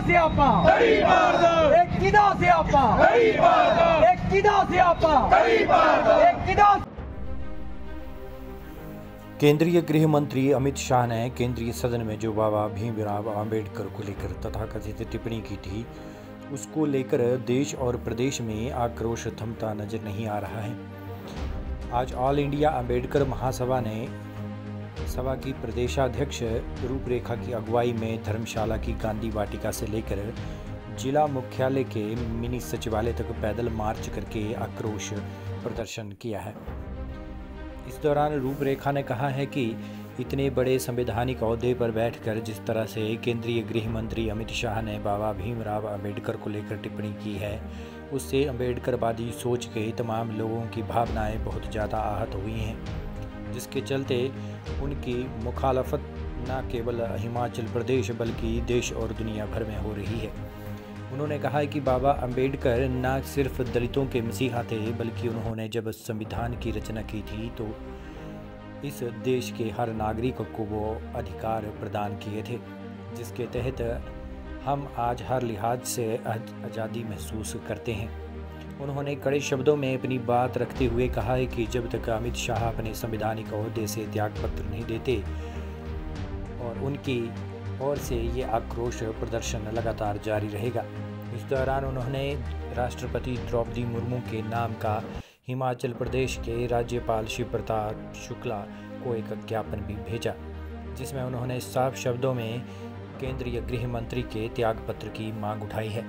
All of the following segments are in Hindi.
ਸਿਆਪਾ ਕਈ ਵਾਰ ਦਾ ਇਹ ਕਿਹਦਾ ਸਿਆਪਾ ਕਈ ਵਾਰ ਦਾ ਇਹ ਕਿਹਦਾ ਸਿਆਪਾ ਕਈ ਵਾਰ ਦਾ ਇਹ ਕਿਹਦਾ। केंद्रीय गृह मंत्री अमित शाह ने केंद्रीय सदन में जो बाबा भीमराव आम्बेडकर को लेकर तथाकथित टिप्पणी की थी, उसको लेकर देश और प्रदेश में आक्रोश थमता नजर नहीं आ रहा है। आज ऑल इंडिया आम्बेडकर महासभा ने सभा की प्रदेशाध्यक्ष रूपरेखा की अगुवाई में धर्मशाला की गांधी वाटिका से लेकर जिला मुख्यालय के मिनी सचिवालय तक पैदल मार्च करके आक्रोश प्रदर्शन किया है। इस दौरान रूपरेखा ने कहा है कि इतने बड़े संवैधानिक ओहदे पर बैठकर जिस तरह से केंद्रीय गृह मंत्री अमित शाह ने बाबा भीमराव आम्बेडकर को लेकर टिप्पणी की है, उससे अम्बेडकरवादी सोच के तमाम लोगों की भावनाएं बहुत ज़्यादा आहत हुई हैं, जिसके चलते उनकी मुखालफत न केवल हिमाचल प्रदेश बल्कि देश और दुनिया भर में हो रही है। उन्होंने कहा है कि बाबा अम्बेडकर न सिर्फ दलितों के मसीहा थे, बल्कि उन्होंने जब संविधान की रचना की थी तो इस देश के हर नागरिक को वो अधिकार प्रदान किए थे, जिसके तहत हम आज हर लिहाज से आज़ादी महसूस करते हैं। उन्होंने कड़े शब्दों में अपनी बात रखते हुए कहा है कि जब तक अमित शाह अपने संवैधानिक ओहदे से त्यागपत्र नहीं देते और उनकी ओर से ये आक्रोश प्रदर्शन लगातार जारी रहेगा। इस दौरान उन्होंने राष्ट्रपति द्रौपदी मुर्मू के नाम का हिमाचल प्रदेश के राज्यपाल शिव प्रताप शुक्ला को एक ज्ञापन भी भेजा, जिसमें उन्होंने साफ शब्दों में केंद्रीय गृह मंत्री के त्यागपत्र की मांग उठाई है।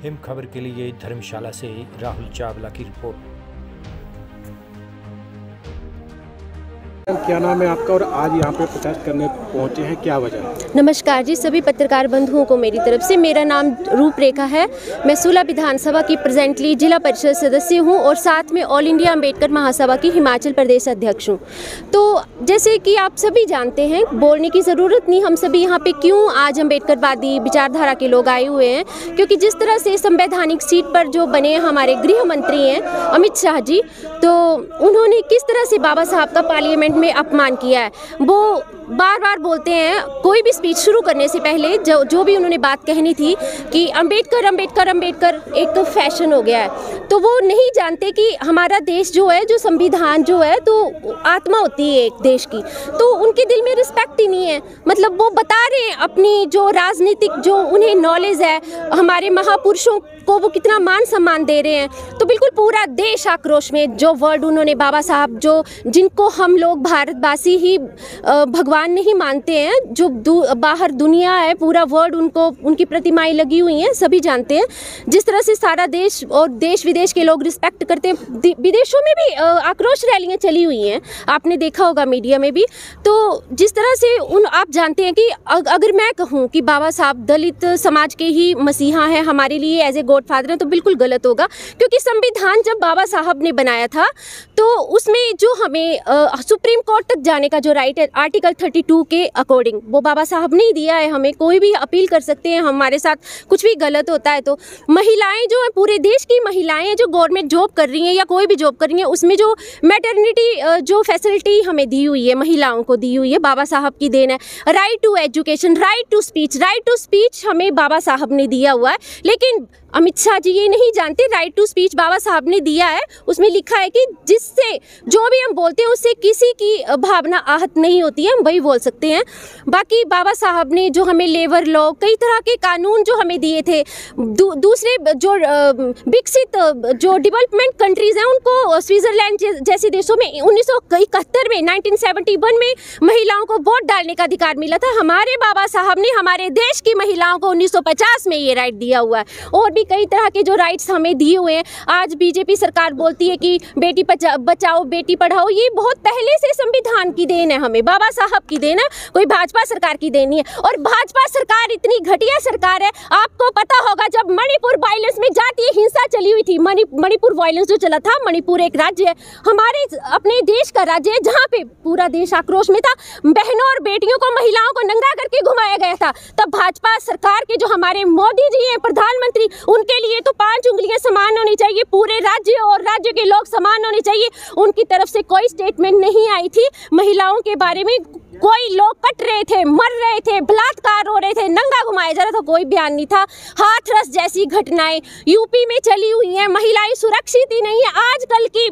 हिम खबर के लिए धर्मशाला से राहुल चावला की रिपोर्ट। क्या नाम है आपका और आज यहाँ पे प्रोटेस्ट करने पहुँचे हैं, क्या वजह है? नमस्कार जी, सभी पत्रकार बंधुओं को मेरी तरफ से। मेरा नाम रूपरेखा है। मैं सूला विधानसभा की प्रेजेंटली जिला परिषद सदस्य हूँ और साथ में ऑल इंडिया अम्बेडकर महासभा की हिमाचल प्रदेश अध्यक्ष हूँ। तो जैसे कि आप सभी जानते हैं, बोलने की ज़रूरत नहीं, हम सभी यहाँ पे क्यों आज अम्बेडकरवादी विचारधारा के लोग आए हुए हैं, क्योंकि जिस तरह से संवैधानिक सीट पर जो बने हमारे गृह मंत्री हैं अमित शाह जी, तो उन्होंने किस तरह से बाबा साहब का पार्लियामेंट में अपमान किया है। वो बार बार बोलते हैं, कोई भी स्पीच शुरू करने से पहले जो भी उन्होंने बात कहनी थी कि अम्बेडकर अम्बेडकर अम्बेडकर एक फैशन हो गया है। तो वो नहीं जानते कि हमारा देश जो है, जो संविधान जो है, तो आत्मा होती है एक देश की, तो उनके दिल में रिस्पेक्ट ही नहीं है। मतलब वो बता रहे हैं अपनी जो राजनीतिक जो उन्हें नॉलेज है, हमारे महापुरुषों को वो कितना मान सम्मान दे रहे हैं। तो बिल्कुल पूरा देश आक्रोश में, जो वर्ड उन्होंने बाबा साहब, जो जिनको हम लोग भारतवासी ही भगवान नहीं मानते हैं, जो बाहर दुनिया है, पूरा वर्ल्ड उनको, उनकी प्रतिमाएं लगी हुई हैं, सभी जानते हैं। जिस तरह से सारा देश और देश विदेश के लोग रिस्पेक्ट करते हैं, विदेशों में भी आक्रोश रैलियां चली हुई हैं, आपने देखा होगा मीडिया में भी। तो जिस तरह से आप जानते हैं कि अगर मैं कहूँ कि बाबा साहब दलित समाज के ही मसीहा हैं, हमारे लिए एज ए गॉडफादर हैं, तो बिल्कुल गलत होगा। क्योंकि संविधान जब बाबा साहब ने बनाया था, तो उसमें जो हमें सुप्रीम कोर्ट तक जाने का जो राइट है, आर्टिकल 32 के अकॉर्डिंग, वो बाबा साहब ने दिया है हमें। कोई भी अपील कर सकते हैं, हमारे साथ कुछ भी गलत होता है तो। महिलाएं जो है, पूरे देश की महिलाएं जो गवर्नमेंट जॉब कर रही हैं या कोई भी जॉब कर रही हैं, उसमें जो मैटरनिटी जो फैसिलिटी हमें दी हुई है, महिलाओं को दी हुई है, बाबा साहब की देन है। Right to education, right to speech हमें बाबा साहब ने दिया हुआ है। लेकिन अमित शाह जी ये नहीं जानते, राइट टू स्पीच बाबा साहब ने दिया है, उसमें लिखा है कि जिससे जो भी हम बोलते हैं उससे किसी की भावना आहत नहीं होती है, हम वही बोल सकते हैं। बाकी बाबा साहब ने जो हमें लेबर लॉ, कई तरह के कानून जो हमें दिए थे, दूसरे जो विकसित जो डेवलपमेंट कंट्रीज़ हैं, उनको स्विट्ज़रलैंड जैसे देशों में 1971 में 1971 में महिलाओं को वोट डालने का अधिकार मिला था। हमारे बाबा साहब ने हमारे देश की महिलाओं को 1950 में ये राइट दिया हुआ है। और भी कई तरह के जो राइट्स हमें दिए हुए हैं। आज बीजेपी सरकार बोलती है कि बेटी बचाओ बेटी पढ़ाओ, ये बहुत पहले से संविधान की देन है, हमें बाबा साहब की देन है, कोई भाजपा सरकार की देन नहीं है। और भाजपा सरकार इतनी घटिया सरकार है, आपको पता होगा जब मणिपुर वायलेंस में जातीय हिंसा चली हुई थी, मणिपुर वायलेंस जो चला था, मणिपुर एक राज्य है, हमारे अपने देश का राज्य है, जहाँ पे पूरा देश आक्रोश में था, बहनों और बेटियों को, महिलाओं को नंगा करके घुमाया गया था। तब भाजपा सरकार के जो हमारे मोदी जी हैं प्रधानमंत्री, उनके लिए तो 5 उंगलियां समान होनी चाहिए, पूरे राज्य और राज्य के लोग समान होने चाहिए। उनकी तरफ से कोई स्टेटमेंट नहीं आई थी महिलाओं के बारे में, कोई लोग कट रहे थे, मर रहे थे, बलात्कार हो रहे थे, नंगा घुमाया जा रहा था, कोई बयान नहीं था। हाथरस जैसी घटनाएं यूपी में चली हुई हैं, महिलाएं सुरक्षित ही नहीं है। आजकल की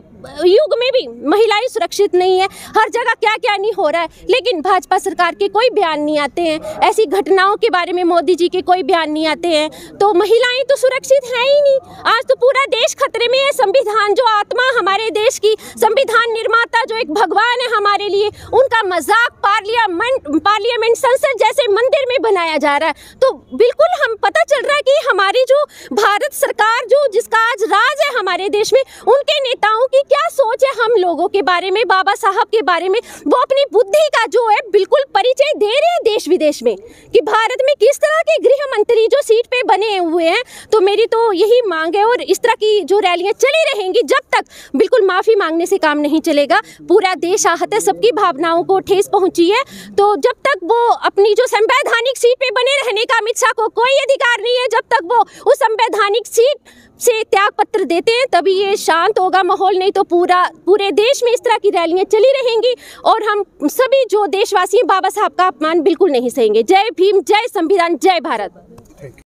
युग में भी महिलाएं सुरक्षित नहीं है, हर जगह क्या क्या नहीं हो रहा है, लेकिन भाजपा सरकार के कोई बयान नहीं आते हैं। ऐसी घटनाओं के बारे में मोदी जी के कोई बयान नहीं आते हैं। तो महिलाएं तो सुरक्षित हैं ही नहीं। आज तो पूरा देश खतरे में है। संविधान, जो आत्मा हमारे देश की, संविधान निर्माता जो एक भगवान है हमारे लिए, उनका मजाक पार्लियामेंट संसद जैसे मंदिर में बनाया जा रहा है। तो बिल्कुल हम पता चल रहा है कि हमारी जो भारत सरकार, जो जिसका आज राज है हमारे देश में, उनके नेताओं की क्या सोच है हम लोगों के बारे में, बाबा साहब के बारे में। वो अपनी बुद्धि का जो है बिल्कुल परिचय दे रहे हैं देश विदेश में कि भारत में किस तरह के गृह मंत्री जो सीट पे बने हुए हैं। तो मेरी तो यही मांग है, और इस तरह की जो रैलियां चली रहेंगी जब तक, बिल्कुल माफी मांगने से काम नहीं चलेगा। पूरा देश आहत है, सबकी भावनाओं को ठेस पहुंची है। तो जब तक वो अपनी जो संवैधानिक सीट पे बने रहने का अमित शाह को कोई अधिकार नहीं है, जब तक वो उस संवैधानिक सीट से त्याग पत्र देते हैं तभी ये शांत होगा माहौल। नहीं तो पूरे देश में इस तरह की रैलियां चली रहेंगी और हम सभी जो देशवासी हैं बाबा साहब का अपमान बिल्कुल नहीं सहेंगे। जय भीम, जय संविधान, जय भारत।